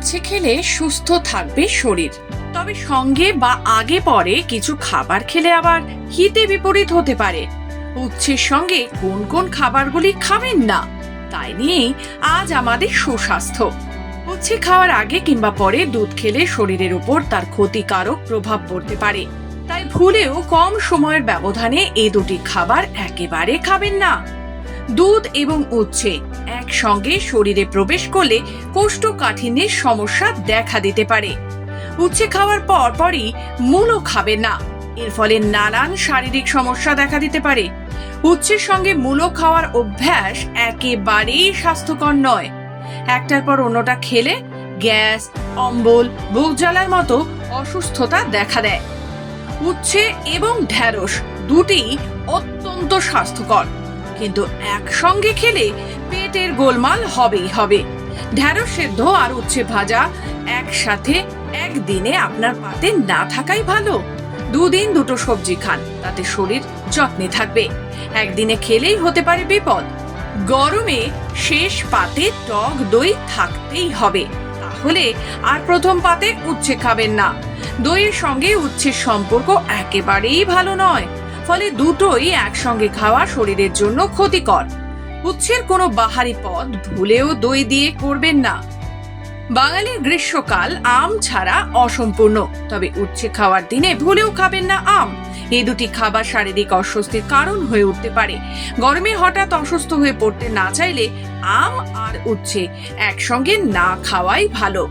উচ্ছে খেলে সুস্থ থাকবে শরীর, তবে সঙ্গে বা আগে পরে কিছু খাবার খেলে আবার হিতে বিপরীত হতে পারে। উচ্ছের সঙ্গে কোন কোন খাবারগুলি খাবেন না, তাই নিয়েই আজ আমাদের সুস্বাস্থ্য। উচ্ছে খাওয়ার আগে কিংবা পরে দুধ খেলে শরীরের উপর তার ক্ষতিকারক প্রভাব পড়তে পারে, তাই ভুলেও কম সময়ের ব্যবধানে এই দুটি খাবার একেবারে খাবেন না। দুধ এবং উচ্ছে একসঙ্গে শরীরে প্রবেশ করলে কোষ্ঠকাঠিন্যের সমস্যা দেখা দিতে পারে। উচ্ছে খাওয়ার পরই মূলও খাবেন না, এর ফলে নানান শারীরিক সমস্যা দেখা দিতে পারে। উচ্ছের সঙ্গে মূলো খাওয়ার অভ্যাস একেবারেই স্বাস্থ্যকর নয়। একটার পর অন্যটা খেলে গ্যাস, অম্বল, বুক জ্বালার মতো অসুস্থতা দেখা দেয়। উচ্ছে এবং ঢ্যাঁড়স দুটিই অত্যন্ত স্বাস্থ্যকর, কিন্তু একসঙ্গে খেলে পেটের গোলমাল হবেই হবে। ঢ্যাঁড়স সেদ্ধ আর উচ্ছে ভাজা একসাথে একদিনে আপনার পাতে না থাকাই ভালো। দুদিন দুটো সবজি খান, তাতে শরীর যত্নে থাকবে। একদিনে খেলেই হতে পারে বিপদ। গরমে শেষ পাতে টক দই থাকতেই হবে, তাহলে আর প্রথম পাতে উচ্ছে খাবেন না। দইয়ের সঙ্গে উচ্ছের সম্পর্ক একেবারেই ভালো নয়, ফলে দুটোই একসঙ্গে খাওয়া শরীরের জন্য ক্ষতিকর। উচ্ছের কোনো বাহারি পদ ভুলেও দই দিয়ে করবেন না। বাঙালির গ্রীষ্মকাল আম ছাড়া অসম্পূর্ণ, তবে উচ্ছে খাওয়ার দিনে ভুলেও খাবেন না আম। এই দুটি খাবার শারীরিক অস্বস্তির কারণ হয়ে উঠতে পারে। গরমে হঠাৎ অসুস্থ হয়ে পড়তে না চাইলে আম আর উচ্ছে একসঙ্গে না খাওয়াই ভালো।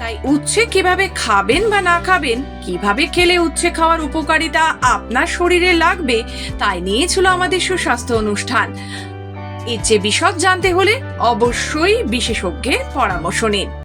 তাই উচ্ছে কিভাবে খাবেন বা না খাবেন, কিভাবে খেলে উচ্ছে খাওয়ার উপকারিতা আপনার শরীরে লাগবে, তাই নিয়ে ছিল আমাদের সুস্বাস্থ্য অনুষ্ঠান। এর চেয়ে বিশদ জানতে হলে অবশ্যই বিশেষজ্ঞের পরামর্শ নিন।